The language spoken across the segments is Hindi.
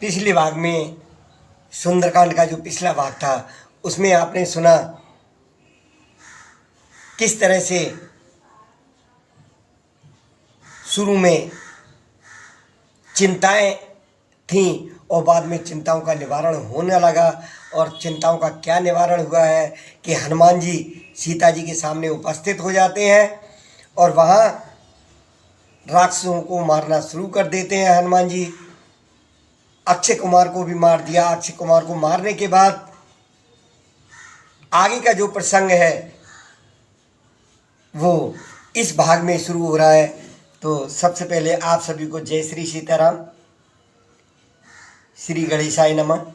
पिछले भाग में सुंदरकांड का जो पिछला भाग था उसमें आपने सुना किस तरह से शुरू में चिंताएं थीं और बाद में चिंताओं का निवारण होने लगा। और चिंताओं का क्या निवारण हुआ है कि हनुमान जी सीता जी के सामने उपस्थित हो जाते हैं और वहाँ राक्षसों को मारना शुरू कर देते हैं। हनुमान जी अक्षय कुमार को भी मार दिया। अक्षय कुमार को मारने के बाद आगे का जो प्रसंग है वो इस भाग में शुरू हो रहा है। तो सबसे पहले आप सभी को जय श्री सीताराम, श्री गणेशाय नमः।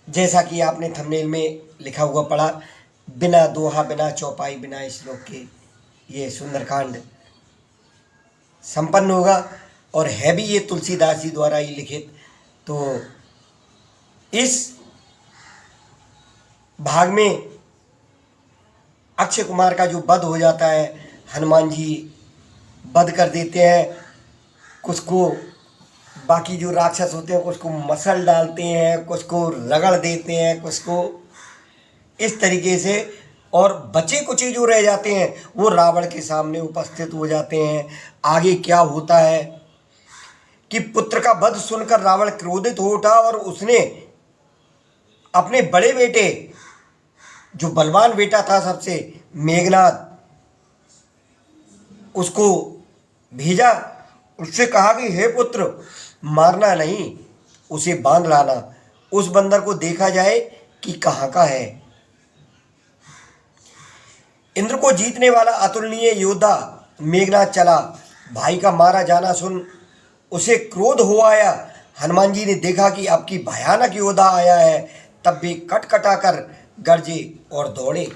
जैसा कि आपने थंबनेल में लिखा हुआ पढ़ा, बिना दोहा बिना चौपाई बिना श्लोक के ये सुंदरकांड संपन्न होगा और है भी ये तुलसीदास जी द्वारा ही लिखित। तो इस भाग में अक्षय कुमार का जो वध हो जाता है, हनुमान जी वध कर देते हैं। कुछ को बाकी जो राक्षस होते हैं कुछ को मसल डालते हैं, कुछ को रगड़ देते हैं, कुछ को इस तरीके से, और बचे कुछ जो रह जाते हैं वो रावण के सामने उपस्थित हो जाते हैं। आगे क्या होता है कि पुत्र का वध सुनकर रावण क्रोधित हो उठा और उसने अपने बड़े बेटे, जो बलवान बेटा था सबसे, मेघनाद, उसको भेजा। उससे कहा कि हे पुत्र, मारना नहीं, उसे बांध लाना, उस बंदर को देखा जाए कि कहाँ का है। इंद्र को जीतने वाला अतुलनीय योद्धा मेघनाद चला। भाई का मारा जाना सुन उसे क्रोध हो आया। हनुमान जी ने देखा कि अब की भयानक योद्धा आया है, तब भी कटकटाकर गरजे और दौड़े।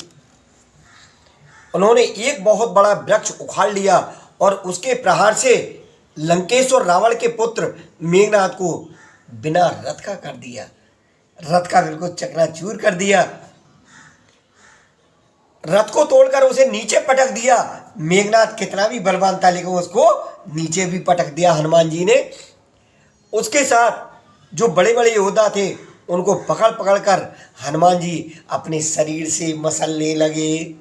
उन्होंने एक बहुत बड़ा वृक्ष उखाड़ लिया और उसके प्रहार से लंकेश और रावण के पुत्र मेघनाद को बिना रथ का कर दिया। रथ का बिल्कुल चकनाचूर कर दिया। रथ को तोड़कर उसे नीचे पटक दिया। मेघनाद कितना भी बलवान था लेकिन उसको नीचे भी पटक दिया हनुमान जी ने। उसके साथ जो बड़े बड़े योद्धा थे उनको पकड़ पकड़ कर हनुमान जी अपने शरीर से मसलने लगे।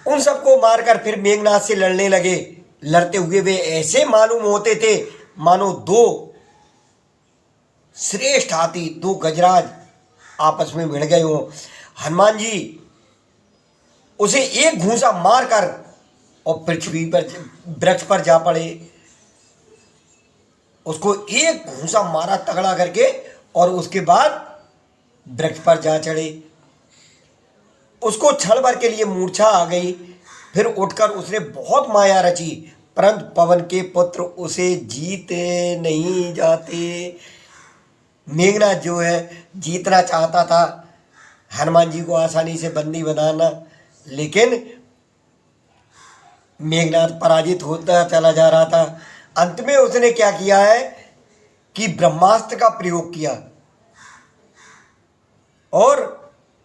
उन सबको मारकर फिर मेघनाद से लड़ने लगे। लड़ते हुए वे ऐसे मालूम होते थे मानो दो श्रेष्ठ हाथी, दो गजराज आपस में भिड़ गए हों। हनुमान जी उसे एक घूंसा मारकर और पृथ्वी पर, वृक्ष पर जा पड़े। उसको एक घूंसा मारा तगड़ा करके और उसके बाद वृक्ष पर जा चढ़े। उसको क्षण भर के लिए मूर्छा आ गई। फिर उठकर उसने बहुत माया रची, परंतु पवन के पुत्र उसे जीते नहीं जाते। मेघनाद जो है जीतना चाहता था हनुमान जी को आसानी से बंदी बनाना, लेकिन मेघनाद पराजित होता चला जा रहा था। अंत में उसने क्या किया है कि ब्रह्मास्त्र का प्रयोग किया। और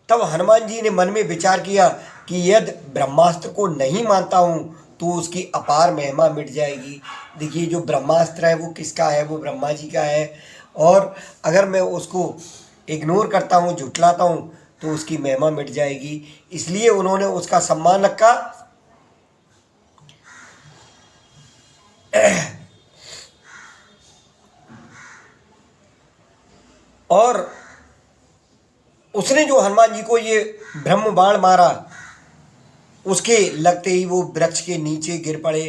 तब हनुमान जी ने मन में विचार किया कि यदि ब्रह्मास्त्र को नहीं मानता हूं तो उसकी अपार महिमा मिट जाएगी। देखिए, जो ब्रह्मास्त्र है वो किसका है? वो ब्रह्मा जी का है। और अगर मैं उसको इग्नोर करता हूँ, झुठलाता हूँ, तो उसकी महिमा मिट जाएगी। इसलिए उन्होंने उसका सम्मान रखा। और उसने जो हनुमान जी को ये ब्रह्म बाण मारा, उसके लगते ही वो वृक्ष के नीचे गिर पड़े।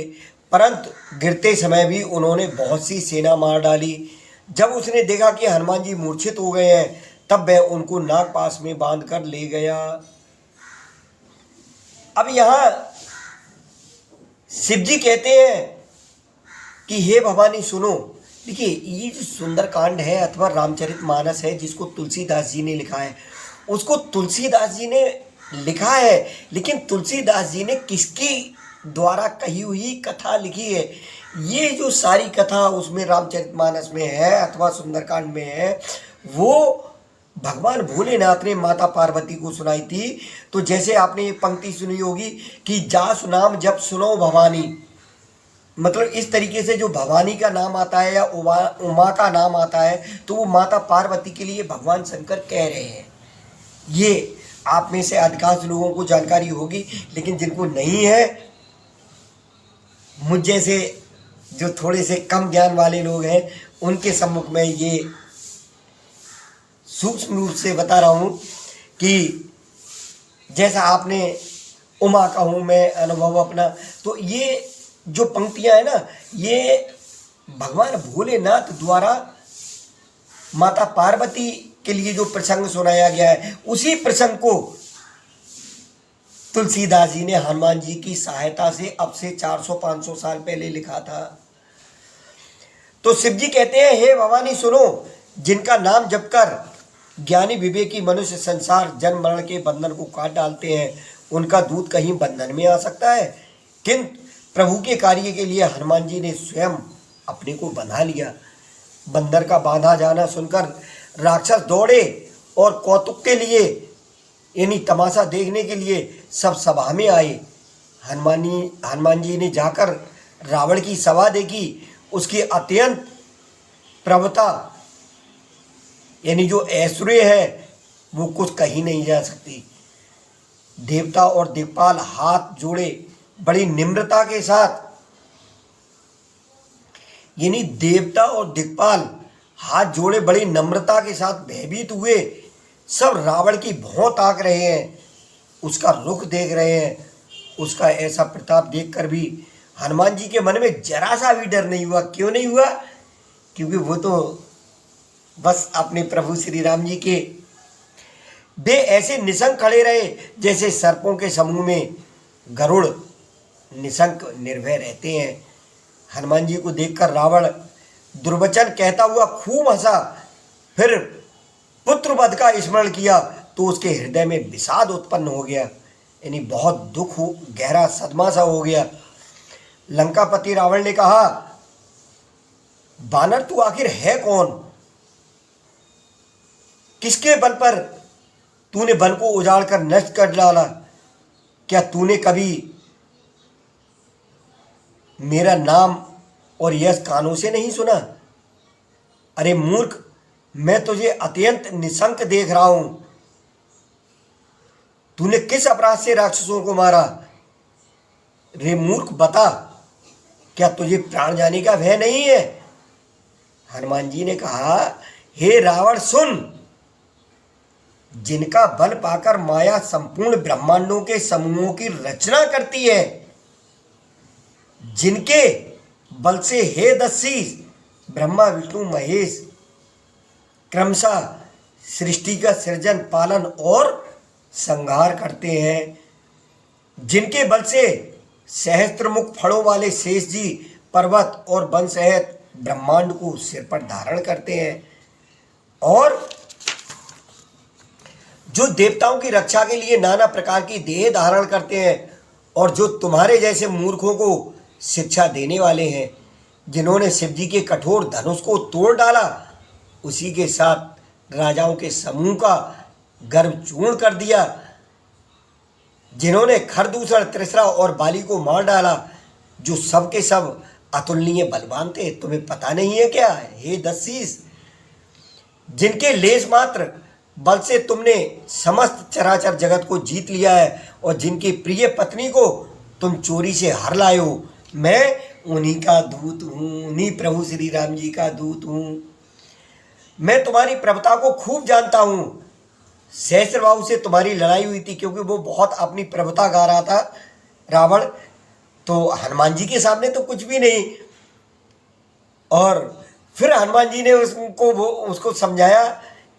परंतु गिरते समय भी उन्होंने बहुत सी सेना मार डाली। जब उसने देखा कि हनुमान जी मूर्छित हो गए हैं, तब वह उनको नाग पास में बांध कर ले गया। अब यहाँ शिव जी कहते हैं कि हे भवानी सुनो। देखिए, ये जो सुंदरकांड है अथवा रामचरितमानस है जिसको तुलसीदास जी ने लिखा है, उसको तुलसीदास जी ने लिखा है, लेकिन तुलसीदास जी ने किसकी द्वारा कही हुई कथा लिखी है? ये जो सारी कथा उसमें रामचरितमानस में है अथवा सुंदरकांड में है, वो भगवान भोलेनाथ ने माता पार्वती को सुनाई थी। तो जैसे आपने ये पंक्ति सुनी होगी कि जासु नाम जब सुनो भवानी, मतलब इस तरीके से जो भवानी का नाम आता है या उमा का नाम आता है तो वो माता पार्वती के लिए भगवान शंकर कह रहे हैं। ये आप में से अधिकांश लोगों को जानकारी होगी, लेकिन जिनको नहीं है, मुझ जैसे जो थोड़े से कम ज्ञान वाले लोग हैं, उनके सम्मुख में ये सूक्ष्म रूप से बता रहा हूँ कि जैसा आपने उमा का हूँ मैं अनुभव अपना, तो ये जो पंक्तियाँ हैं ना, ये भगवान भोलेनाथ द्वारा माता पार्वती के लिए जो प्रसंग सुनाया गया है, उसी प्रसंग को तुलसीदास जी ने हनुमान जी की सहायता से अब से 400-500 साल पहले लिखा था। तो शिव जी कहते हैं, हे भवानी सुनो, जिनका नाम जप कर ज्ञानी विवेकी मनुष्य संसार जन्म मरण के बंधन को काट डालते हैं, उनका दूत कहीं बंधन में आ सकता है। किंतु प्रभु के कार्य के लिए हनुमान जी ने स्वयं अपने को बंधा लिया। बंदर का बांधा जाना सुनकर राक्षस दौड़े और कौतुक के लिए यानी तमाशा देखने के लिए सब सभा में आए। हनुमान जी ने जाकर रावण की सभा देखी। उसकी अत्यंत प्रभुता यानी जो ऐश्वर्य है वो कुछ कही नहीं जा सकती। देवता और दिक्पाल हाथ जोड़े बड़ी निम्रता के साथ, यानी देवता और दिक्पाल हाथ जोड़े बड़ी नम्रता के साथ भयभीत हुए। सब रावण की भौं ताक रहे हैं, उसका रुख देख रहे हैं। उसका ऐसा प्रताप देखकर भी हनुमान जी के मन में जरा सा भी डर नहीं हुआ। क्यों नहीं हुआ? क्योंकि वो तो बस अपने प्रभु श्री राम जी के, वे ऐसे निशंक खड़े रहे जैसे सर्पों के समूह में गरुड़ निशंक निर्भय रहते हैं। हनुमान जी को देखकर रावण दुर्वचन कहता हुआ खूब हंसा। फिर पुत्रवध का स्मरण किया तो उसके हृदय में विषाद उत्पन्न हो गया, यानी बहुत दुख हो, गहरा सदमा सा हो गया। लंकापति रावण ने कहा, बानर तू आखिर है कौन? किसके बल पर तूने वन को उजाड़ कर नष्ट कर डाला? क्या तूने कभी मेरा नाम और यश कानों से नहीं सुना? अरे मूर्ख, मैं तुझे अत्यंत निशंक देख रहा हूं। तूने किस अपराध से राक्षसों को मारा? रे मूर्ख, बता, क्या तुझे प्राण जाने का भय नहीं है? हनुमान जी ने कहा, हे रावण सुन, जिनका बल पाकर माया संपूर्ण ब्रह्मांडों के समूहों की रचना करती है, जिनके बल से हे दस्सीस ब्रह्मा विष्णु महेश क्रमशः सृष्टि का सृजन पालन और संहार करते हैं, जिनके बल से सहस्त्रमुख फड़ों वाले शेष जी पर्वत और वन सहित ब्रह्मांड को सिर पर धारण करते हैं, और जो देवताओं की रक्षा के लिए नाना प्रकार की देह धारण करते हैं, और जो तुम्हारे जैसे मूर्खों को शिक्षा देने वाले हैं, जिन्होंने शिव जी के कठोर धनुष को तोड़ डाला, उसी के साथ राजाओं के समूह का गर्भ चूर्ण कर दिया, जिन्होंने खरदूषण त्रिशरा और बाली को मार डाला, जो सब के सब अतुलनीय बलवान थे। तुम्हें पता नहीं है क्या, हे दस्सीस? जिनके लेश मात्र बल से तुमने समस्त चराचर जगत को जीत लिया है, और जिनकी प्रिय पत्नी को तुम चोरी से हर लाए हो, मैं उन्हीं का दूत हूँ, उन्हीं प्रभु श्री राम जी का दूत हूँ। मैं तुम्हारी प्रभुता को खूब जानता हूँ। सहस्त्रबाहु से तुम्हारी लड़ाई हुई थी, क्योंकि वो बहुत अपनी प्रभुता गा रहा था रावण, तो हनुमान जी के सामने तो कुछ भी नहीं। और फिर हनुमान जी ने उसको समझाया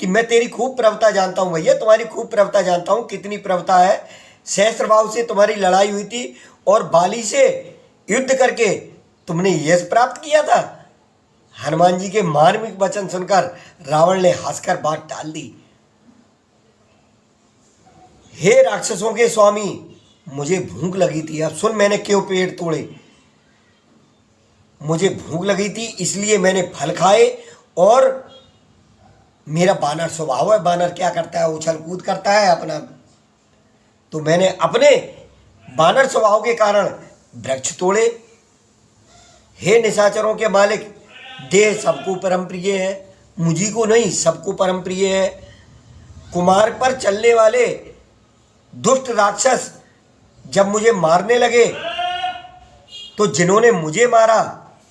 कि मैं तेरी खूब प्रभुता जानता हूँ भैया, तुम्हारी खूब प्रभुता जानता हूँ। कितनी प्रभुता है? सहस्त्रबाहु से तुम्हारी लड़ाई हुई थी और बाली से युद्ध करके तुमने यश प्राप्त किया था। हनुमान जी के मार्मिक वचन सुनकर रावण ने हंसकर बात टाल दी। हे राक्षसों के स्वामी, मुझे भूख लगी थी। अब सुन, मैंने क्यों पेड़ तोड़े? मुझे भूख लगी थी, इसलिए मैंने फल खाए, और मेरा बानर स्वभाव है। बानर क्या करता है? उछल कूद करता है अपना। तो मैंने अपने बानर स्वभाव के कारण वृक्ष तोड़े। हे निशाचरों के मालिक, देह सबको परम प्रिय है, मुझी को नहीं, सबको परम प्रिय है। कुमार पर चलने वाले दुष्ट राक्षस जब मुझे मारने लगे तो जिन्होंने मुझे मारा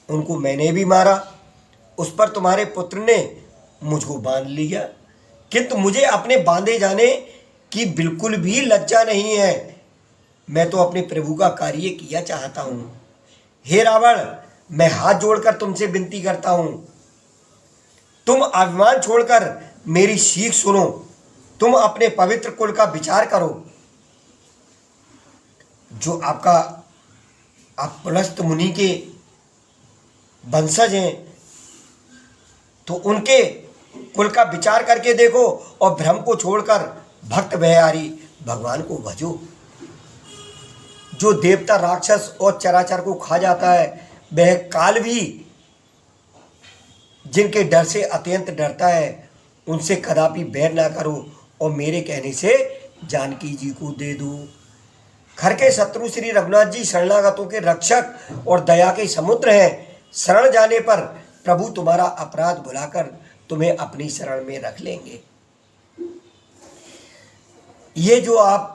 उनको मैंने भी मारा। उस पर तुम्हारे पुत्र ने मुझको बांध लिया, किंतु मुझे अपने बांधे जाने की बिल्कुल भी लज्जा नहीं है। मैं तो अपने प्रभु का कार्य किया चाहता हूँ। हे रावण, मैं हाथ जोड़कर तुमसे विनती करता हूँ, तुम अभिमान छोड़कर मेरी सीख सुनो। तुम अपने पवित्र कुल का विचार करो। जो आप पुलस्त मुनि के वंशज हैं, तो उनके कुल का विचार करके देखो और भ्रम को छोड़कर भक्त भयहारी भगवान को भजो। जो देवता, राक्षस और चराचर को खा जाता है, वह काल भी जिनके डर से अत्यंत डरता है, उनसे कदापि बैर ना करो और मेरे कहने से जानकी जी को दे दो। खर के शत्रु श्री रघुनाथ जी शरणागतों के रक्षक और दया के समुद्र हैं। शरण जाने पर प्रभु तुम्हारा अपराध भुलाकर तुम्हें अपनी शरण में रख लेंगे। ये जो आप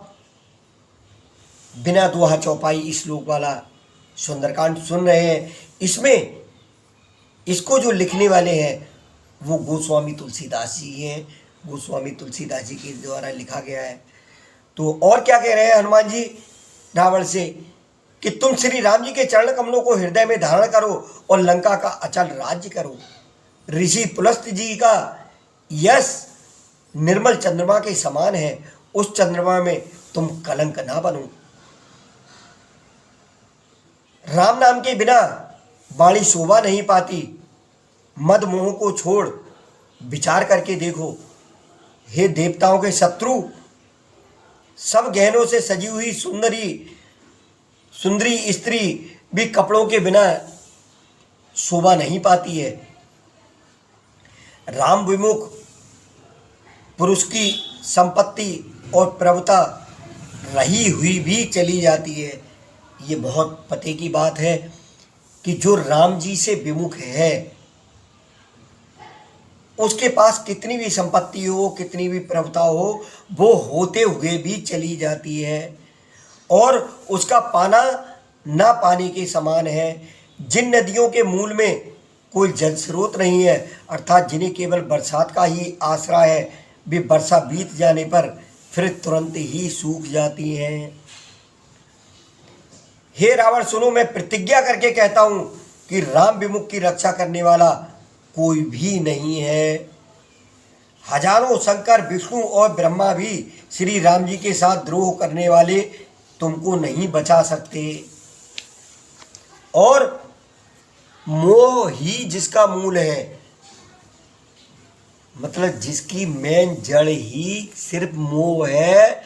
बिना दोहा चौपाई श्लोक वाला सुंदरकांड सुन रहे हैं, इसमें इसको जो लिखने वाले हैं वो गोस्वामी तुलसीदास जी हैं। गोस्वामी तुलसीदास जी के द्वारा लिखा गया है। तो और क्या कह रहे हैं हनुमान जी रावण से कि तुम श्री राम जी के चरण कमलों को हृदय में धारण करो और लंका का अचल राज्य करो। ऋषि पुलस्त जी का यश निर्मल चंद्रमा के समान है, उस चंद्रमा में तुम कलंक ना बनो। राम नाम के बिना वाणी शोभा नहीं पाती। मद मोह को छोड़ विचार करके देखो। हे देवताओं के शत्रु, सब गहनों से सजी हुई सुंदरी स्त्री भी कपड़ों के बिना शोभा नहीं पाती है। राम विमुख पुरुष की संपत्ति और प्रभुता रही हुई भी चली जाती है। ये बहुत पते की बात है कि जो राम जी से विमुख है, उसके पास कितनी भी संपत्ति हो, कितनी भी प्रभुता हो, वो होते हुए भी चली जाती है और उसका पाना ना पाने के समान है। जिन नदियों के मूल में कोई जल स्रोत नहीं है, अर्थात जिन्हें केवल बरसात का ही आसरा है, वे वर्षा बीत जाने पर फिर तुरंत ही सूख जाती हैं। हे रावण सुनो, मैं प्रतिज्ञा करके कहता हूं कि राम विमुख की रक्षा करने वाला कोई भी नहीं है। हजारों शंकर, विष्णु और ब्रह्मा भी श्री राम जी के साथ द्रोह करने वाले तुमको नहीं बचा सकते। और मोह ही जिसका मूल है, मतलब जिसकी मेन जड़ ही सिर्फ मोह है,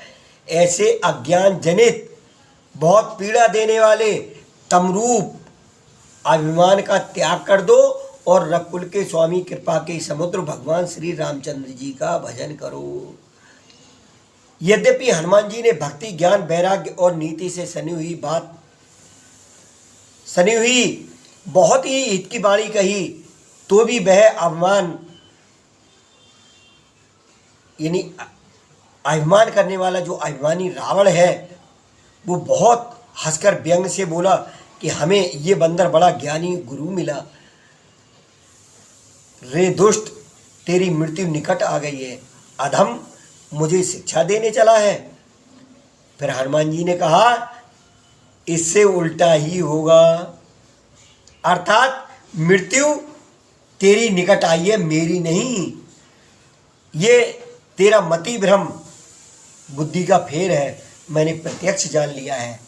ऐसे अज्ञान जनित बहुत पीड़ा देने वाले तमरूप अभिमान का त्याग कर दो और रघुकुल के स्वामी, कृपा के समुद्र भगवान श्री रामचंद्र जी का भजन करो। यद्यपि हनुमान जी ने भक्ति, ज्ञान, वैराग्य और नीति से सनी हुई बहुत ही हित की वाणी कही, तो भी वह अभिमान करने वाला जो अभिमानी रावण है, वो बहुत हंसकर व्यंग से बोला कि हमें ये बंदर बड़ा ज्ञानी गुरु मिला। रे दुष्ट, तेरी मृत्यु निकट आ गई है। अधम मुझे शिक्षा देने चला है। फिर हनुमान जी ने कहा, इससे उल्टा ही होगा, अर्थात मृत्यु तेरी निकट आई है, मेरी नहीं। ये तेरा मति भ्रम, बुद्धि का फेर है, मैंने प्रत्यक्ष जान लिया है।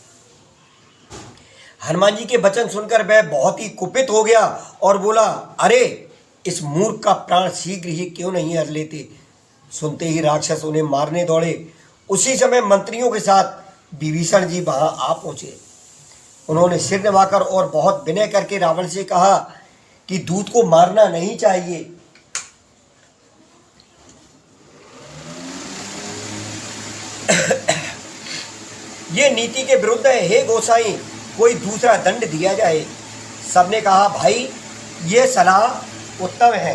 हनुमान जी के वचन सुनकर वह बहुत ही कुपित हो गया और बोला, अरे इस मूर्ख का प्राण शीघ्र ही क्यों नहीं हर लेते। सुनते ही राक्षस उन्हें मारने दौड़े। उसी समय मंत्रियों के साथ विभीषण जी वहां आ पहुंचे। उन्होंने सिर नवाकर और बहुत विनय करके रावण से कहा कि दूत को मारना नहीं चाहिए। ये नीति के विरुद्ध है। हे गोसाई, कोई दूसरा दंड दिया जाए। सबने कहा भाई ये सलाह उत्तम है।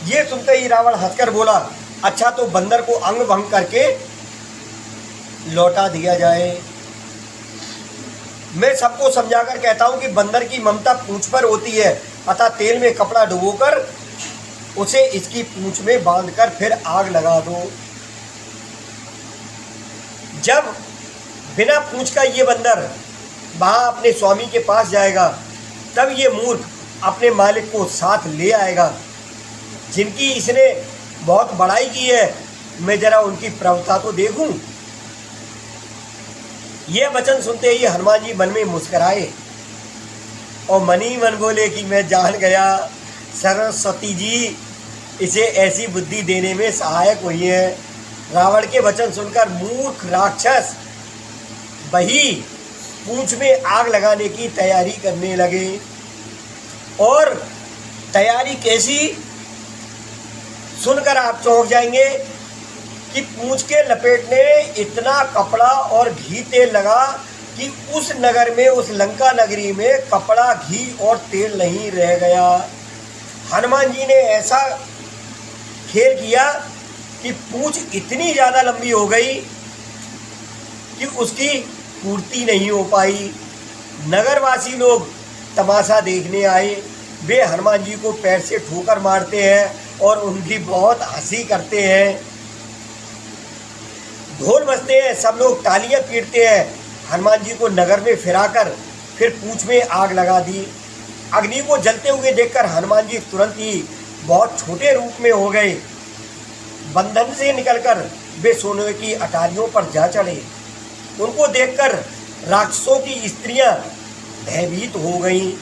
ये सुनते ही रावण हंसकर बोला, अच्छा तो बंदर को अंग भंग करके लौटा दिया जाए। मैं सबको समझाकर कहता हूं कि बंदर की ममता पूंछ पर होती है, अतः तेल में कपड़ा डुबोकर उसे इसकी पूंछ में बांधकर फिर आग लगा दो। जब बिना पूंछ का ये बंदर वहां अपने स्वामी के पास जाएगा, तब ये मूर्ख अपने मालिक को साथ ले आएगा। जिनकी इसने बहुत बड़ाई की है, मैं जरा उनकी प्रवृत्ता तो देखूं। यह वचन सुनते ही हनुमान जी मन में मुस्कुराए और मन ही मन बोले कि मैं जान गया, सरस्वती जी इसे ऐसी बुद्धि देने में सहायक हुई है। रावण के वचन सुनकर मूर्ख राक्षस वही पूंछ में आग लगाने की तैयारी करने लगे। और तैयारी कैसी, सुनकर आप चौंक जाएंगे कि पूंछ के लपेटने इतना कपड़ा और घी तेल लगा कि उस नगर में, उस लंका नगरी में कपड़ा, घी और तेल नहीं रह गया। हनुमान जी ने ऐसा खेल किया कि पूंछ इतनी ज़्यादा लंबी हो गई कि उसकी पूर्ति नहीं हो पाई। नगरवासी लोग तमाशा देखने आए। वे हनुमान जी को पैर से ठोकर मारते हैं और उनकी बहुत हंसी करते हैं। ढोल बजते हैं, सब लोग तालियां पीटते हैं। हनुमान जी को नगर में फिराकर फिर पूंछ में आग लगा दी। अग्नि को जलते हुए देखकर हनुमान जी तुरंत ही बहुत छोटे रूप में हो गए। बंधन से निकलकर वे सोने की अटारियों पर जा चढ़े। उनको देखकर राक्षसों की स्त्रियां भयभीत हो गईं।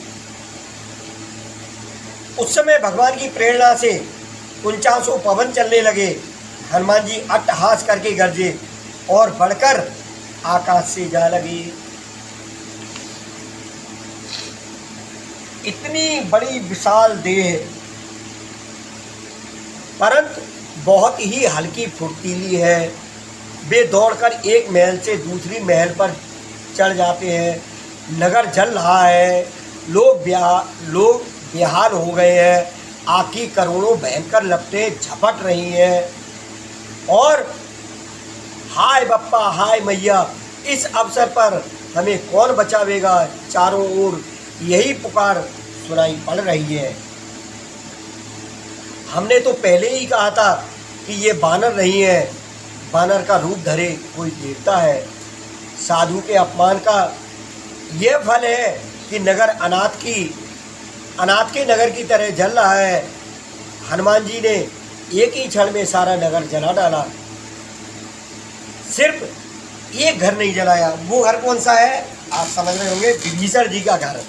उस समय भगवान की प्रेरणा से 49 पवन चलने लगे। हनुमान जी अट्टहास करके गरजे और बढ़कर आकाश से जा लगे। इतनी बड़ी विशाल देह, परंतु बहुत ही हल्की फुर्तीली है। वे दौड़कर एक महल से दूसरी महल पर चढ़ जाते हैं। नगर जल रहा है, लोग बेहाल हो गए हैं। आग की करोड़ों भयंकर लपटें झपट रही हैं और हाय बप्पा हाय मैया, इस अवसर पर हमें कौन बचावेगा, चारों ओर यही पुकार सुनाई पड़ रही है। हमने तो पहले ही कहा था कि ये बानर नहीं है, बानर का रूप धरे कोई देवता है। साधु के अपमान का यह फल है कि नगर अनाथ के नगर की तरह जल रहा है। हनुमान जी ने एक ही क्षण में सारा नगर जला डाला। सिर्फ एक घर नहीं जलाया। वो घर कौन सा है आप समझ रहे होंगे, विभीषण जी का घर।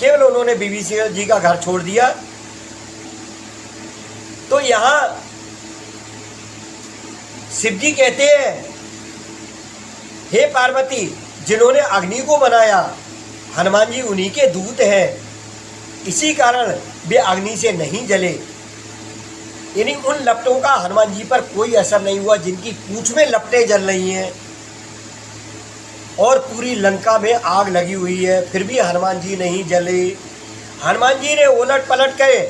केवल उन्होंने विभीषण जी का घर छोड़ दिया। तो यहाँ शिव जी कहते हैं, हे पार्वती, जिन्होंने अग्नि को बनाया हनुमान जी उन्हीं के दूत हैं, इसी कारण वे अग्नि से नहीं जले। यानी उन लपटों का हनुमान जी पर कोई असर नहीं हुआ जिनकी पूंछ में लपटें जल रही हैं और पूरी लंका में आग लगी हुई है, फिर भी हनुमान जी नहीं जले। हनुमान जी ने उलट पलट के,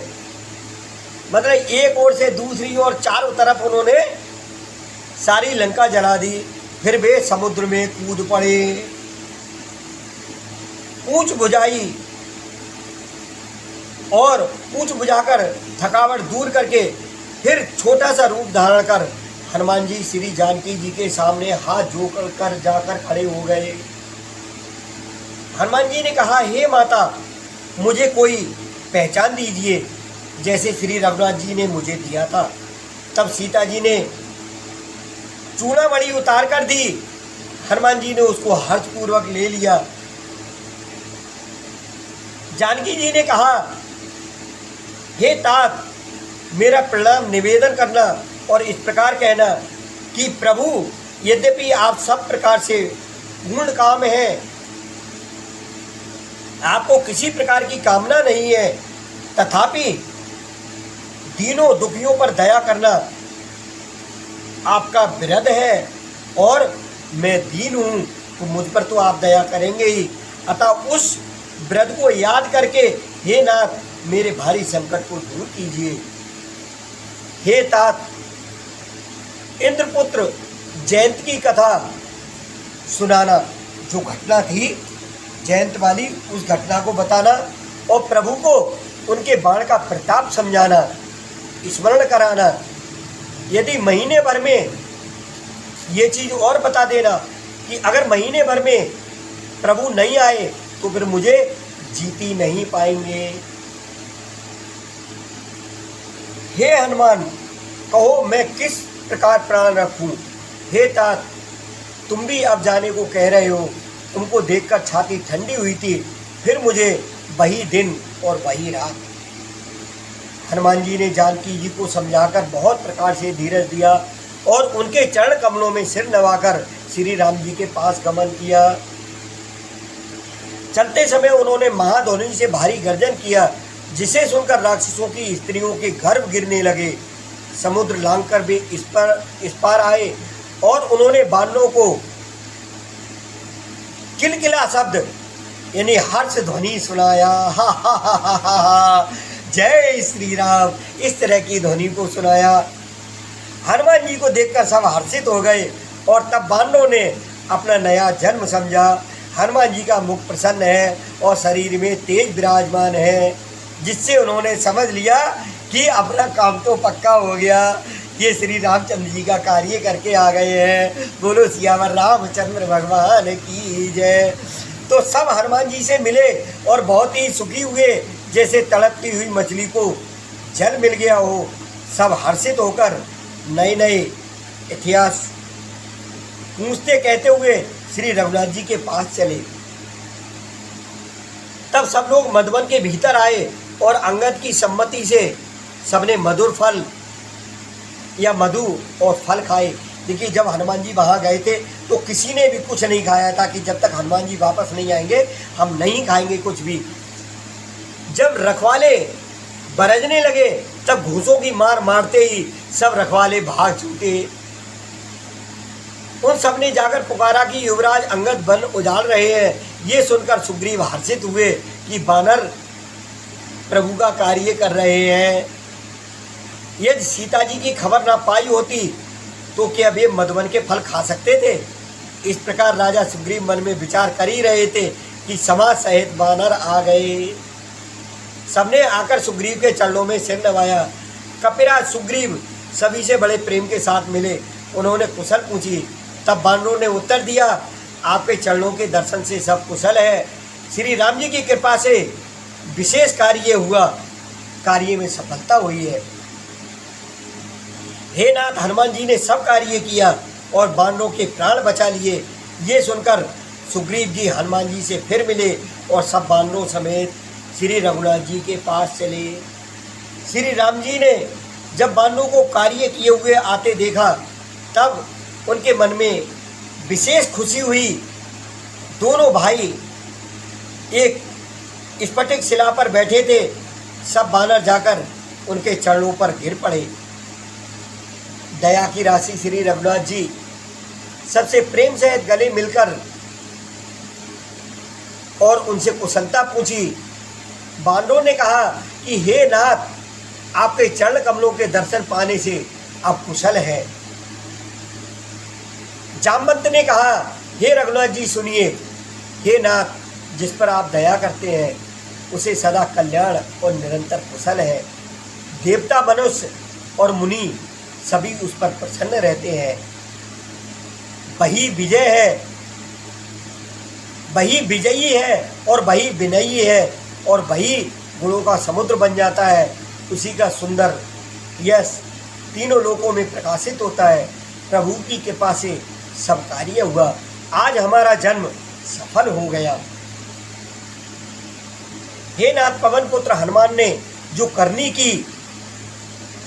मतलब एक ओर से दूसरी ओर चारों तरफ उन्होंने सारी लंका जला दी। फिर वे समुद्र में कूद पड़े। पूंछ बुझाई और पूंछ बुझाकर थकावट दूर करके फिर छोटा सा रूप धारण कर हनुमान जी श्री जानकी जी के सामने हाथ जोड़ कर जाकर खड़े हो गए। हनुमान जी ने कहा, हे माता, मुझे कोई पहचान दीजिए जैसे श्री रघुनाथ जी ने मुझे दिया था। तब सीता जी ने चूड़ामणि उतार कर दी। हनुमान जी ने उसको हर्षपूर्वक ले लिया। जानकी जी ने कहा, हे तात, मेरा प्रणाम निवेदन करना और इस प्रकार कहना कि प्रभु, यद्यपि आप सब प्रकार से पूर्ण काम हैं, आपको किसी प्रकार की कामना नहीं है, तथापि दीनों दुखियों पर दया करना आपका विरध है और मैं दीन हूँ, तो मुझ पर तो आप दया करेंगे ही। अतः उस व्रत को याद करके हे नाथ मेरे भारी संकट को दूर कीजिए। हे तात, इंद्रपुत्र जयंत की कथा सुनाना, जो घटना थी जयंत वाली उस घटना को बताना और प्रभु को उनके बाण का प्रताप समझाना, स्मरण कराना। यदि महीने भर में ये चीज़ और बता देना कि अगर महीने भर में प्रभु नहीं आए तो फिर मुझे जीत ही नहीं पाएंगे। हे हनुमान, कहो मैं किस प्रकार प्राण रखूं। हे तात, तुम भी अब जाने को कह रहे हो। तुमको देखकर छाती ठंडी हुई थी। फिर मुझे वही दिन और वही रात। हनुमान जी ने जानकी जी को समझाकर बहुत प्रकार से धीरज दिया और उनके चरण कमलों में सिर नवाकर श्री राम जी के पास गमन किया। चलते समय उन्होंने महाध्वनि से भारी गर्जन किया, जिसे सुनकर राक्षसों की स्त्रियों के गर्भ गिरने लगे। समुद्र लांघकर वे इस पार आए और उन्होंने बानरों को किलकिला शब्द यानी हर्ष ध्वनि सुनाया। हा हा हा हा हा हा, जय श्री राम, इस तरह की ध्वनि को सुनाया। हनुमान जी को देखकर सब हर्षित हो गए और तब बानरों ने अपना नया जन्म समझा। हनुमान जी का मुख प्रसन्न है और शरीर में तेज विराजमान है, जिससे उन्होंने समझ लिया कि अपना काम तो पक्का हो गया। ये श्री रामचंद्र जी का कार्य करके आ गए हैं। बोलो सियावर रामचंद्र भगवान की जय। तो सब हनुमान जी से मिले और बहुत ही सुखी हुए, जैसे तड़पती हुई मछली को जल मिल गया हो। सब हर्षित होकर नए नए इतिहास पूछते कहते हुए श्री रघुनाथ जी के पास चले। तब सब लोग मधुवन के भीतर आए और अंगद की सम्मति से सबने मधुर फल या मधु और फल खाए। देखिए, जब हनुमान जी वहाँ गए थे तो किसी ने भी कुछ नहीं खाया था कि जब तक हनुमान जी वापस नहीं आएंगे हम नहीं खाएंगे कुछ भी। जब रखवाले बरजने लगे तब घूसों की मार मारते ही सब रखवाले भाग छूटे। उन सब ने जाकर पुकारा कि युवराज अंगद वन उजाड़ रहे हैं। ये सुनकर सुग्रीव हर्षित हुए कि वानर प्रभु का कार्य कर रहे हैं। यदि सीता जी की खबर ना पाई होती तो क्या वे मधुवन के फल खा सकते थे। इस प्रकार राजा सुग्रीव मन में विचार कर ही रहे थे कि समाज सहित वानर आ गए। सबने आकर सुग्रीव के चरणों में सिर नवाया। कपिराज सुग्रीव सभी से बड़े प्रेम के साथ मिले। उन्होंने कुशल पूछी। तब वानरों ने उत्तर दिया, आपके चरणों के दर्शन से सब कुशल है। श्री राम जी की कृपा से विशेष कार्य हुआ, कार्य में सफलता हुई है। हे नाथ, हनुमान जी ने सब कार्य किया और वानरों के प्राण बचा लिए। ये सुनकर सुग्रीव जी हनुमान जी से फिर मिले और सब वानरों समेत श्री रघुनाथ जी के पास चले। श्री राम जी ने जब वानरों को कार्य किए हुए आते देखा तब उनके मन में विशेष खुशी हुई। दोनों भाई एक स्फटिक शिला पर बैठे थे। सब वानर जाकर उनके चरणों पर गिर पड़े। दया की राशि श्री रघुनाथ जी सबसे प्रेम से गले मिलकर और उनसे कुशलता पूछी। वानरों ने कहा कि हे नाथ, आपके चरण कमलों के दर्शन पाने से आप कुशल हैं। जामवंत ने कहा, हे रघुनाथ जी सुनिए। हे नाथ, जिस पर आप दया करते हैं उसे सदा कल्याण और निरंतर कुशल है। देवता, मनुष्य और मुनि सभी उस पर प्रसन्न रहते हैं। वही विजय है, वही विजयी है और वही विनयी है और वही गुणों का समुद्र बन जाता है। उसी का सुंदर यश तीनों लोकों में प्रकाशित होता है। प्रभु की कृपा से सब कार्य हुआ। आज हमारा जन्म सफल हो गया। हे नाथ, पवन पुत्र हनुमान ने जो करनी की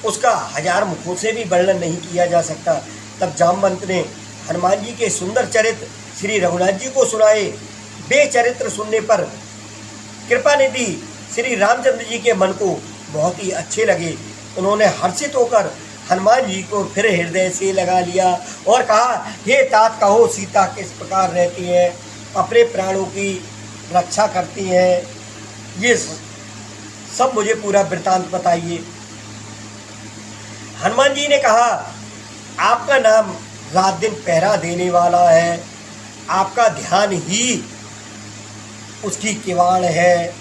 उसका हजार मुखों से भी वर्णन नहीं किया जा सकता। तब जामवंत ने हनुमान जी के सुंदर चरित्र श्री रघुनाथ जी को सुनाए। वे चरित्र सुनने पर कृपा निधि श्री रामचंद्र जी के मन को बहुत ही अच्छे लगे। उन्होंने हर्षित होकर हनुमान जी को फिर हृदय से लगा लिया और कहा, हे तात, कहो सीता किस प्रकार रहती है। अपने प्राणों की रक्षा करती हैं, ये सब मुझे पूरा वृतांत बताइए। हनुमान जी ने कहा, आपका नाम रात दिन पहरा देने वाला है, आपका ध्यान ही उसकी किवाड़ है,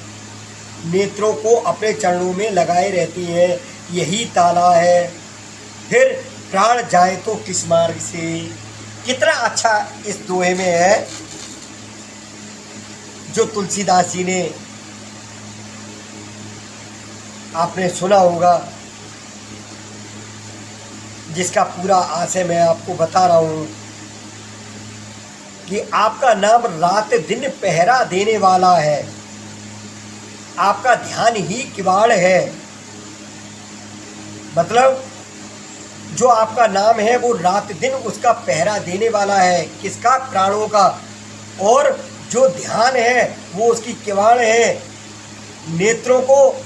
नेत्रों को अपने चरणों में लगाए रहती हैं, यही ताला है, फिर प्राण जाए तो किस मार्ग से। कितना अच्छा इस दोहे में है जो तुलसीदास जी ने आपने सुना होगा, जिसका पूरा आशय मैं आपको बता रहा हूँ कि आपका नाम रात दिन पहरा देने वाला है, आपका ध्यान ही किवाड़ है। मतलब जो आपका नाम है वो रात दिन उसका पहरा देने वाला है, किसका? प्राणों का। और जो ध्यान है वो उसकी किवाड़ है, नेत्रों को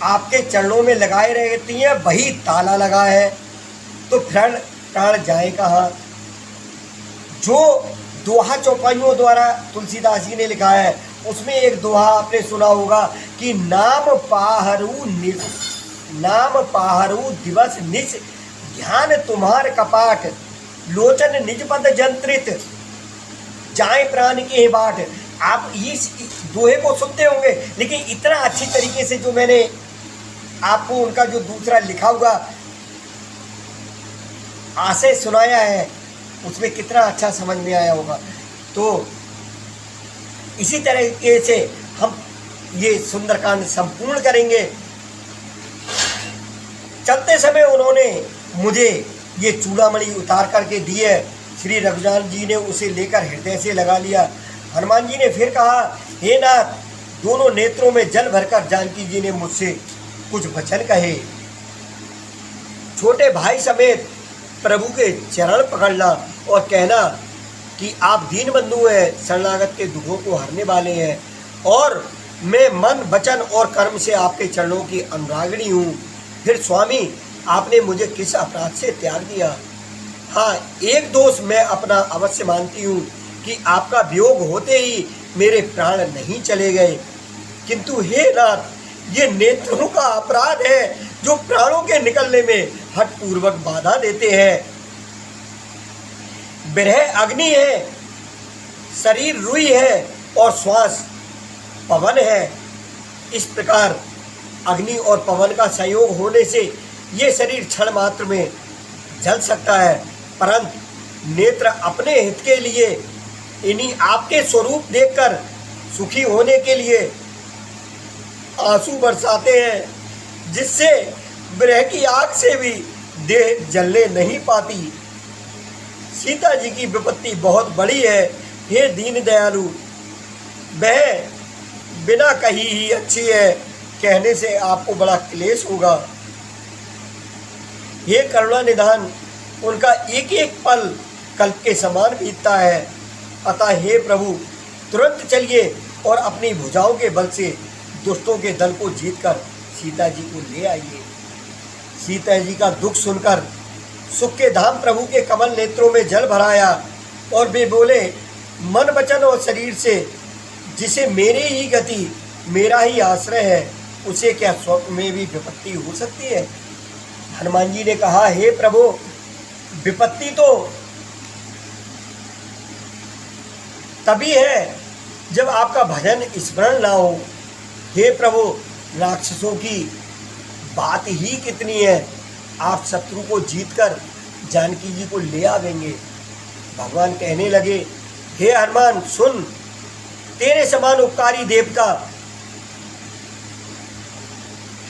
आपके चरणों में लगाए रहती हैं, वही ताला लगा है, तो प्राण जाए कहाँ। जो दोहा चौपाइयों द्वारा तुलसीदास जी ने लिखा है, उसमें एक दोहा आपने सुना होगा कि नाम पाहरू दिवस निज, ध्यान तुम्हार कपाट, लोचन निज पद जंत्रित, जाए प्राण के बाट। आप इस दोहे को सुनते होंगे, लेकिन इतना अच्छी तरीके से जो मैंने आपको उनका जो दूसरा लिखा हुआ आशय सुनाया है, उसमें कितना अच्छा समझ में आया होगा। तो इसी तरीके से हम ये सुंदरकांड संपूर्ण करेंगे। चलते समय उन्होंने मुझे ये चूड़ामणि उतार करके दी है, श्री रघुनाथ जी ने उसे लेकर हृदय से लगा लिया। हनुमान जी ने फिर कहा, हे नाथ, दोनों नेत्रों में जल भरकर जानकी जी ने मुझसे कुछ वचन कहे। छोटे भाई समेत प्रभु के चरण पकड़ना और कहना कि आप दीन बंधु हैं, शरणागत के दुखों को हरने वाले हैं, और मैं मन वचन और कर्म से आपके चरणों की अनुरागिणी हूँ। फिर स्वामी, आपने मुझे किस अपराध से त्याग दिया? हाँ, एक दोष मैं अपना अवश्य मानती हूँ कि आपका वियोग होते ही मेरे प्राण नहीं चले गए, किंतु हे नाथ, ये नेत्रों का अपराध है जो प्राणों के निकलने में हठपूर्वक बाधा देते हैं। विरह अग्नि है, शरीर रुई है और श्वास पवन है। इस प्रकार अग्नि और पवन का संयोग होने से ये शरीर क्षण मात्र में जल सकता है, परंतु नेत्र अपने हित के लिए, इन्हीं आपके स्वरूप देखकर सुखी होने के लिए आंसू बरसाते हैं, जिससे विरह की आग से भी देह जलने नहीं पाती। सीता जी की विपत्ति बहुत बड़ी है, हे दीन दयालु, वह बिना कही ही अच्छी है, कहने से आपको बड़ा क्लेश होगा। ये करुणा निधान, उनका एक एक पल कल्प के समान बीतता है। अतः हे प्रभु, तुरंत चलिए और अपनी भुजाओं के बल से दुष्टों के दल को जीतकर सीता जी को ले आइए। सीता जी का दुख सुनकर सुख के धाम प्रभु के कमल नेत्रों में जल भराया और वे बोले, मन वचन और शरीर से जिसे मेरी ही गति, मेरा ही आश्रय है, उसे क्या स्वप्न में भी विपत्ति हो सकती है? हनुमान जी ने कहा, हे प्रभु, विपत्ति तो तभी है जब आपका भजन स्मरण ना हो। हे प्रभु, राक्षसों की बात ही कितनी है, आप शत्रु को जीतकर जानकी जी को ले आवेंगे। भगवान कहने लगे, हे हनुमान सुन, तेरे समान उपकारी देवता।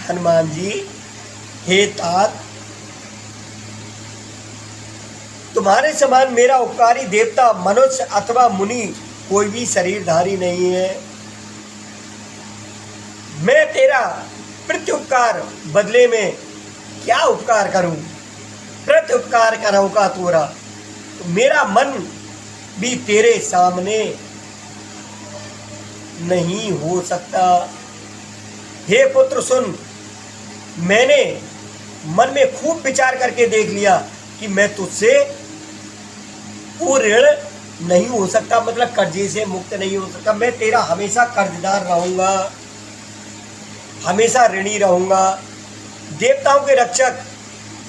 हनुमान जी, हे तात, तुम्हारे समान मेरा उपकारी देवता मनुष्य अथवा मुनि कोई भी शरीरधारी नहीं है। मैं तेरा प्रत्युपकार बदले में क्या उपकार करूं? प्रत्युपकार करूं का तोरा, तो मेरा मन भी तेरे सामने नहीं हो सकता। हे पुत्र सुन, मैंने मन में खूब विचार करके देख लिया कि मैं तुझसे वो ऋण नहीं हो सकता, मतलब कर्जे से मुक्त नहीं हो सकता। मैं तेरा हमेशा कर्जदार रहूँगा, हमेशा ऋणी रहूँगा। देवताओं के रक्षक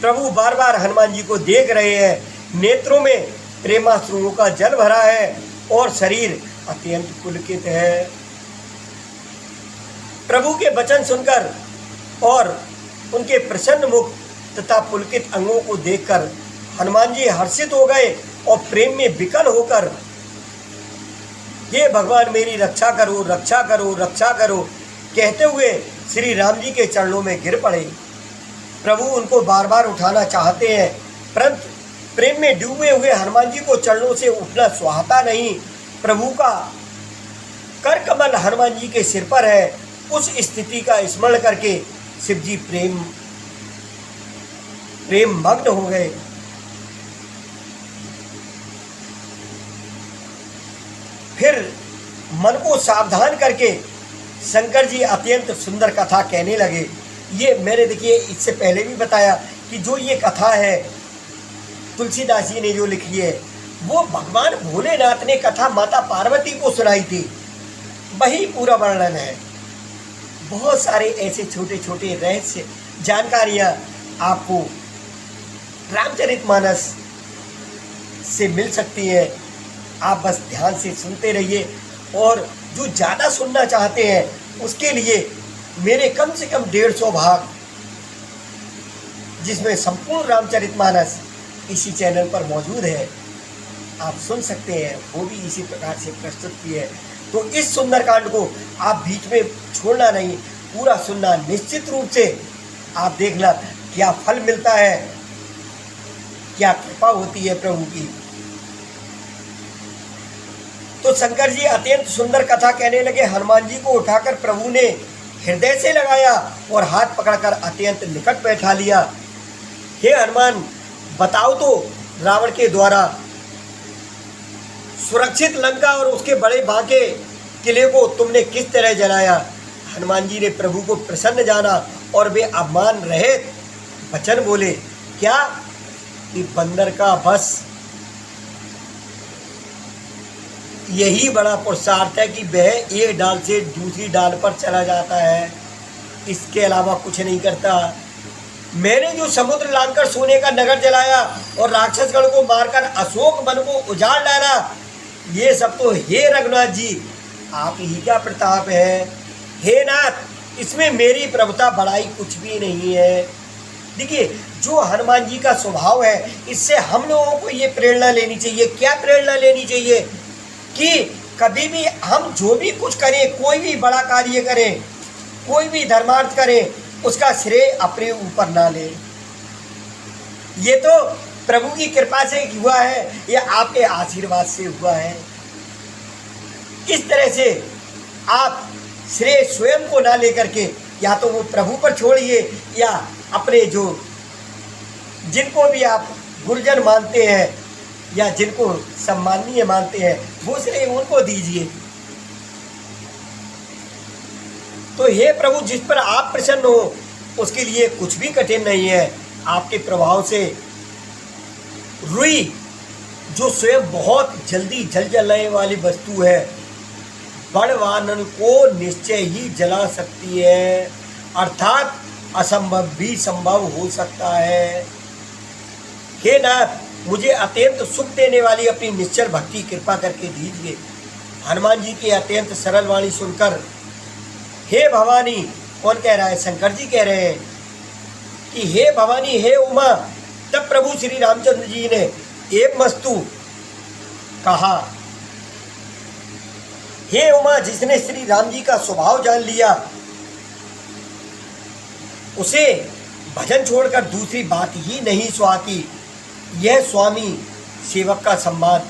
प्रभु बार बार हनुमान जी को देख रहे हैं। नेत्रों में प्रेमाश्रुओं का जल भरा है और शरीर अत्यंत पुलकित है। प्रभु के वचन सुनकर और उनके प्रसन्न मुख तथा पुलकित अंगों को देखकर हनुमान जी हर्षित हो गए और प्रेम में विकल होकर, हे भगवान मेरी रक्षा करो, रक्षा करो, रक्षा करो कहते हुए श्री राम जी के चरणों में गिर पड़े। प्रभु उनको बार बार उठाना चाहते हैं, परंतु प्रेम में डूबे हुए हनुमान जी को चरणों से उठना सुहाता नहीं। प्रभु का कर कमल हनुमान जी के सिर पर है। उस स्थिति का स्मरण करके शिव जी प्रेम मग्न हो गए। फिर मन को सावधान करके शंकर जी अत्यंत सुंदर कथा कहने लगे। ये मैंने देखिए इससे पहले भी बताया कि जो ये कथा है तुलसीदास जी ने जो लिखी है, वो भगवान भोलेनाथ ने कथा माता पार्वती को सुनाई थी, वही पूरा वर्णन है। बहुत सारे ऐसे छोटे छोटे रहस्य जानकारियाँ आपको रामचरितमानस से मिल सकती है। आप बस ध्यान से सुनते रहिए, और जो ज़्यादा सुनना चाहते हैं उसके लिए मेरे कम से कम 150 भाग, जिसमें संपूर्ण रामचरितमानस इसी चैनल पर मौजूद है, आप सुन सकते हैं। वो भी इसी प्रकार से प्रस्तुत की है। तो इस सुंदरकांड को आप बीच में छोड़ना नहीं, पूरा सुनना। निश्चित रूप से आप देखना क्या फल मिलता है, क्या कृपा होती है प्रभु की। तो शंकर जी अत्यंत सुंदर कथा कहने लगे। हनुमान जी को उठाकर प्रभु ने हृदय से लगाया और हाथ पकड़कर अत्यंत निकट बैठा लिया। हे हनुमान, बताओ तो रावण के द्वारा सुरक्षित लंका और उसके बड़े बांके किले को तुमने किस तरह जलाया। हनुमान जी ने प्रभु को प्रसन्न जाना और वे अपमान रहित वचन बोले। क्या कि बंदर का बस यही बड़ा पुरुषार्थ है कि वह एक डाल से दूसरी डाल पर चला जाता है, इसके अलावा कुछ नहीं करता। मैंने जो समुद्र लांघकर सोने का नगर जलाया और राक्षसगण को मारकर अशोक वन को उजाड़ डाला, ये सब तो हे रघुनाथ जी आप ही का प्रताप है। हे नाथ, इसमें मेरी प्रभुता बड़ाई कुछ भी नहीं है। देखिए, जो हनुमान जी का स्वभाव है, इससे हम लोगों को ये प्रेरणा लेनी चाहिए। क्या प्रेरणा लेनी चाहिए कि कभी भी हम जो भी कुछ करें, कोई भी बड़ा कार्य करें, कोई भी धर्मार्थ करें, उसका श्रेय अपने ऊपर ना लें। ये तो प्रभु की कृपा से हुआ है, ये आपके आशीर्वाद से हुआ है। इस तरह से आप श्रेय स्वयं को ना लेकर के या तो वो प्रभु पर छोड़िए, या अपने जो जिनको भी आप गुरुजन मानते हैं या जिनको सम्माननीय मानते हैं, वो श्रेय उनको दीजिए। तो हे प्रभु, जिस पर आप प्रसन्न हो उसके लिए कुछ भी कठिन नहीं है। आपके प्रभाव से रुई, जो स्वयं बहुत जल्दी जल जाने वाली वस्तु है, बड़वानन को निश्चय ही जला सकती है, अर्थात असंभव भी संभव हो सकता है। हे नाथ, मुझे अत्यंत सुख देने वाली अपनी निश्चल भक्ति कृपा करके दीजिए। हनुमान जी की अत्यंत सरल वाणी सुनकर हे भवानी, कौन कह रहा है? शंकर जी कह रहे हैं कि हे भवानी, हे उमा। तब प्रभु श्री रामचंद्र जी ने एक वस्तु कहा, हे उमा, जिसने श्री राम जी का स्वभाव जान लिया उसे भजन छोड़कर दूसरी बात ही नहीं सुहाती। यह स्वामी सेवक का सम्मान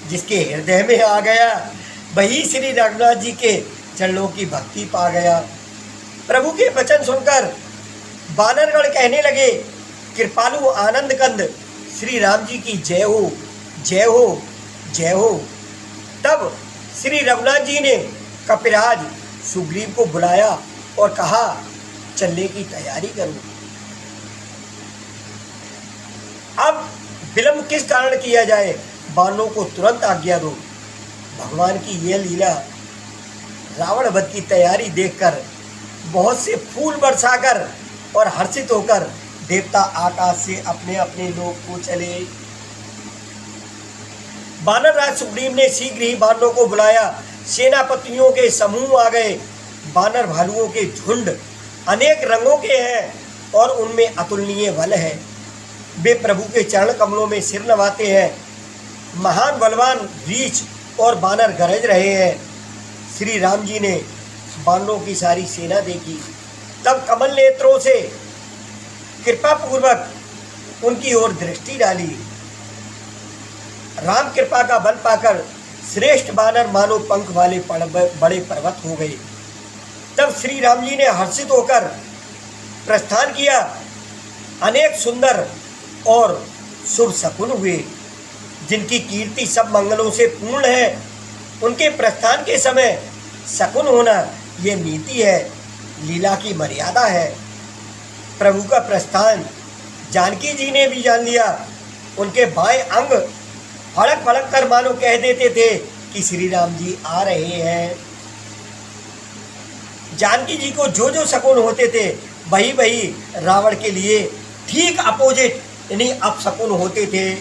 जिसके हृदय में आ गया, वही श्री रघुनाथ जी के चरणों की भक्ति पा गया। प्रभु के वचन सुनकर वानरगण कहने लगे, कृपालु आनंद कंद श्री राम जी की जय हो, जय हो, जय हो। तब श्री रघुनाथ जी ने कपिराज सुग्रीव को बुलाया और कहा, चलने की तैयारी करो। अब विलंब किस कारण किया जाए? बाणों को तुरंत आज्ञा दो। भगवान की यह लीला रावण वध की तैयारी देखकर बहुत से फूल बरसाकर और हर्षित होकर देवता आकाश से अपने अपने लोक को चले। वानर राज सुग्रीव ने शीघ्र ही वानरों को बुलाया। सेनापतियों के समूह आ गए। वानर भालुओं के झुंड अनेक रंगों के हैं और उनमें अतुलनीय बल है। वे प्रभु के चरण कमलों में सिर नवाते हैं। महान बलवान रीछ और वानर गरज रहे हैं। श्री राम जी ने वानरों की सारी सेना देखी, तब कमल नेत्रों से कृपा पूर्वक उनकी ओर दृष्टि डाली। राम कृपा का बल पाकर श्रेष्ठ वानर मानो पंख वाले बड़े पर्वत हो गए। तब श्री राम जी ने हर्षित होकर प्रस्थान किया। अनेक सुंदर और शुभ शकुन हुए, जिनकी कीर्ति सब मंगलों से पूर्ण है। उनके प्रस्थान के समय शकुन होना ये नीति है, लीला की मर्यादा है। प्रभु का प्रस्थान जानकी जी ने भी जान लिया। उनके बाएं अंग फड़क फड़क कर मानो कह देते थे कि श्री राम जी आ रहे हैं। जानकी जी को जो जो शकुन होते थे वही वही रावण के लिए ठीक अपोजिट यानी अपशकुन होते थे।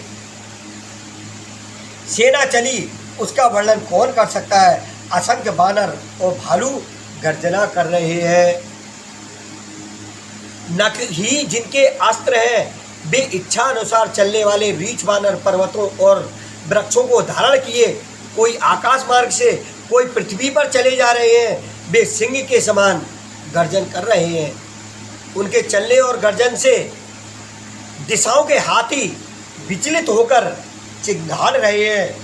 सेना चली, उसका वर्णन कौन कर सकता है। असंख्य वानर और भालू गर्जना कर रहे हैं। नख ही जिनके अस्त्र हैं, वे इच्छा अनुसार चलने वाले रीछ वानर पर्वतों और वृक्षों को धारण किए कोई आकाश मार्ग से, कोई पृथ्वी पर चले जा रहे हैं। वे सिंह के समान गर्जन कर रहे हैं। उनके चलने और गर्जन से दिशाओं के हाथी विचलित होकर चिंगाड़ रहे हैं।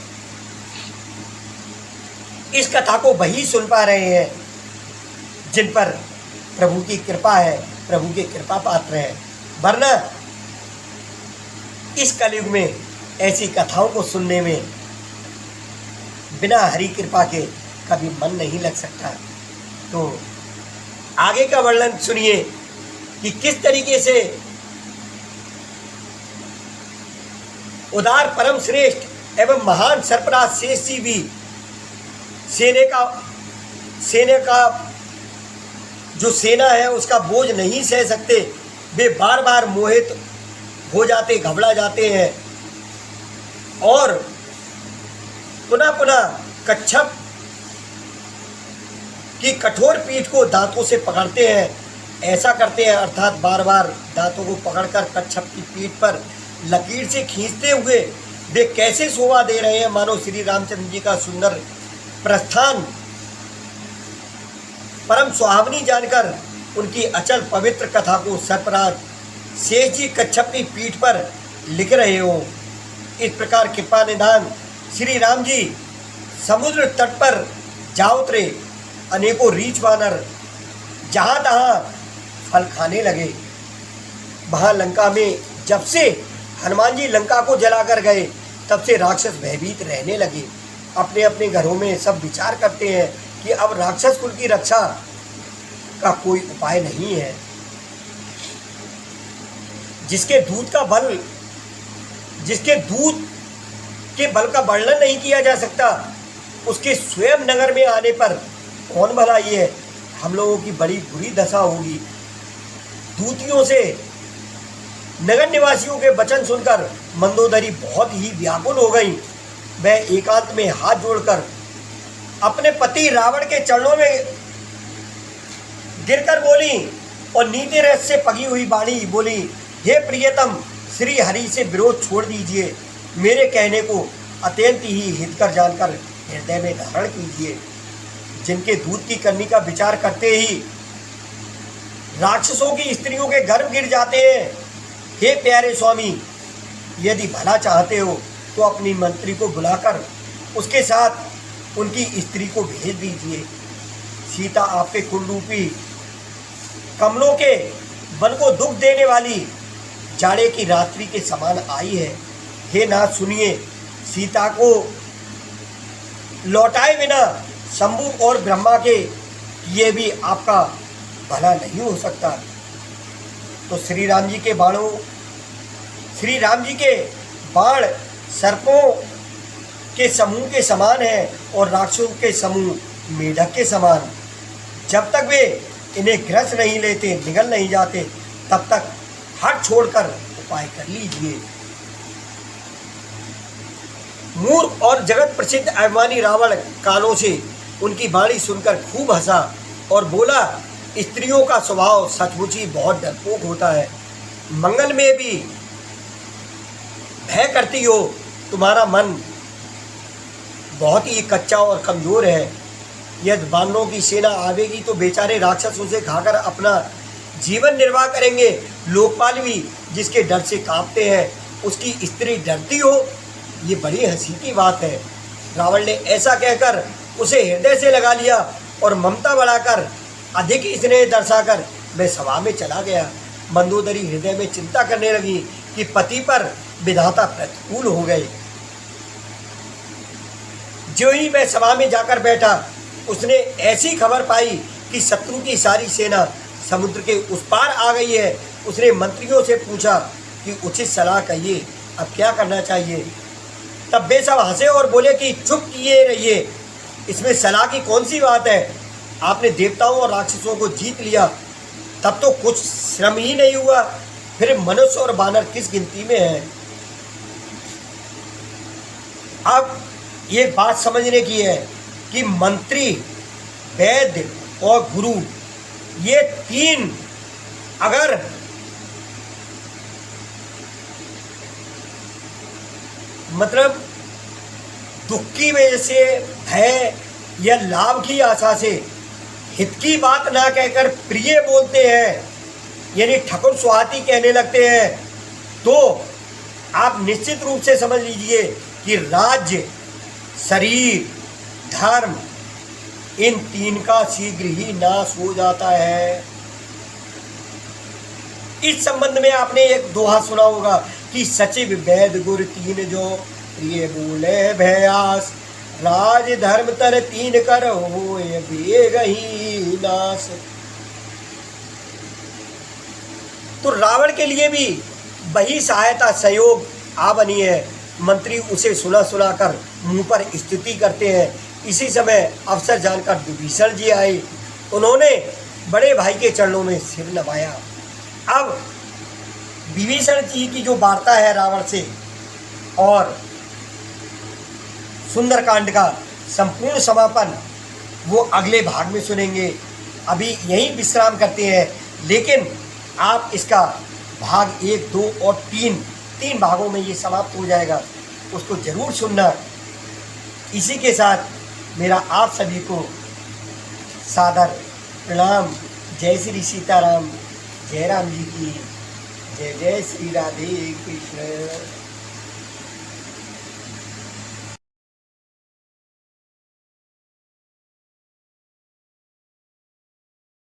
इस कथा को वही सुन पा रहे हैं जिन पर प्रभु की कृपा है, प्रभु के कृपा पात्र है। वरना इस कलयुग में ऐसी कथाओं को सुनने में बिना हरि कृपा के कभी मन नहीं लग सकता। तो आगे का वर्णन सुनिए कि किस तरीके से उदार परम श्रेष्ठ एवं महान सर्पराज शेष जी भी सेना का जो सेना है उसका बोझ नहीं सह सकते। वे बार बार मोहित हो जाते, घबरा जाते हैं और पुनः पुनः कच्छप की कठोर पीठ को दांतों से पकड़ते हैं। ऐसा करते हैं अर्थात बार बार दांतों को पकड़कर कच्छप की पीठ पर लकीर से खींचते हुए वे कैसे शोभा दे रहे हैं, मानो श्री रामचंद्र जी का सुंदर प्रस्थान परम सुहावनी जानकर उनकी अचल पवित्र कथा को सर्पराज शेष जी कच्छप की पीठ पर लिख रहे हो। इस प्रकार कृपा निधान श्री राम जी समुद्र तट पर जा उतरे। अनेकों रीछ वानर जहाँ तहाँ फल खाने लगे। वहाँ लंका में जब से हनुमान जी लंका को जलाकर गए तब से राक्षस भयभीत रहने लगे। अपने अपने घरों में सब विचार करते हैं कि अब राक्षस कुल की रक्षा का कोई उपाय नहीं है। जिसके दूत के बल का वर्णन नहीं किया जा सकता, उसके स्वयं नगर में आने पर कौन भला ये हम लोगों की बड़ी बुरी दशा होगी। दूतियों से नगर निवासियों के वचन सुनकर मंदोदरी बहुत ही व्याकुल हो गई। वह एकांत में हाथ जोड़कर अपने पति रावण के चरणों में गिरकर बोली और नीति रस से पगी हुई वाणी बोली, हे प्रियतम, श्री हरि से विरोध छोड़ दीजिए। मेरे कहने को अत्यंत ही हितकर जानकर हृदय में धारण कीजिए। जिनके दूध की करनी का विचार करते ही राक्षसों की स्त्रियों के गर्भ गिर जाते हैं। हे प्यारे स्वामी, यदि भला चाहते हो तो अपनी मंत्री को बुलाकर उसके साथ उनकी स्त्री को भेज दीजिए। सीता आपके कुलरूपी कमलों के वन को दुख देने वाली जाड़े की रात्रि के समान आई है। हे नाथ सुनिए, सीता को लौटाए बिना शंभु और ब्रह्मा के ये भी आपका भला नहीं हो सकता। तो श्री राम जी के बाण सर्पों के समूह के समान है और राक्षसों के समूह मेढक के समान। जब तक वे इन्हें ग्रस नहीं लेते, निगल नहीं जाते, तब तक हट छोड़कर उपाय कर लीजिए। मूर्ख और जगत प्रसिद्ध अभिमानी रावण कानों से उनकी वाणी सुनकर खूब हंसा और बोला, स्त्रियों का स्वभाव सचमुच ही बहुत डरपोक होता है। मंगल में भी भय करती हो, तुम्हारा मन बहुत ही कच्चा और कमज़ोर है। यदि बानरों की सेना आवेगी तो बेचारे राक्षस उसे खाकर अपना जीवन निर्वाह करेंगे। लोकपाल भी जिसके डर से कांपते हैं, उसकी स्त्री डरती हो, ये बड़ी हंसी की बात है। रावण ने ऐसा कहकर उसे हृदय से लगा लिया और ममता बढ़ाकर अधिक स्नेह दर्शाकर वह सभा में चला गया। मंदोदरी हृदय में चिंता करने लगी कि पति पर विधाता प्रतिकूल हो गए। जो ही वह सभा में जाकर बैठा, उसने ऐसी खबर पाई कि शत्रु की सारी सेना समुद्र के उस पार आ गई है। उसने मंत्रियों से पूछा कि उचित सलाह कहिए, अब क्या करना चाहिए। तब वे सब हंसे और बोले कि चुप किए रहिए, इसमें सलाह की कौन सी बात है। आपने देवताओं और राक्षसों को जीत लिया, तब तो कुछ श्रम ही नहीं हुआ, फिर मनुष्य और बानर किस गिनती में है। अब ये बात समझने की है कि मंत्री, वैद्य और गुरु, ये तीन अगर मतलब दुख की वजह से, भय या लाभ की आशा से हित की बात ना कहकर प्रिय बोलते हैं, यानी ठकुर सुहाती कहने लगते हैं, तो आप निश्चित रूप से समझ लीजिए कि राज्य, शरीर, धर्म, इन तीन का शीघ्र ही नाश हो जाता है। इस संबंध में आपने एक दोहा सुना होगा कि सचिव वैद गुर तीन जो प्रिय बोले भयास, राज धर्म तर तीन कर होए बेग ही नाश। तो रावण के लिए भी वही सहायता सहयोग आ बनी है। मंत्री उसे सुना सुना कर मुंह पर स्तुति करते हैं। इसी समय अवसर जानकर विभीषण जी आए। उन्होंने बड़े भाई के चरणों में सिर नवाया। अब विभीषण जी की जो वार्ता है रावण से और सुंदरकांड का संपूर्ण समापन वो अगले भाग में सुनेंगे। अभी यहीं विश्राम करते हैं, लेकिन आप इसका भाग 1, 2 और 3 भागों में ये समाप्त हो जाएगा, उसको ज़रूर सुनना। इसी के साथ मेरा आप सभी को सादर प्रणाम। जय श्री सीताराम, जय राम जी की जय। जय श्री राधे कृष्ण।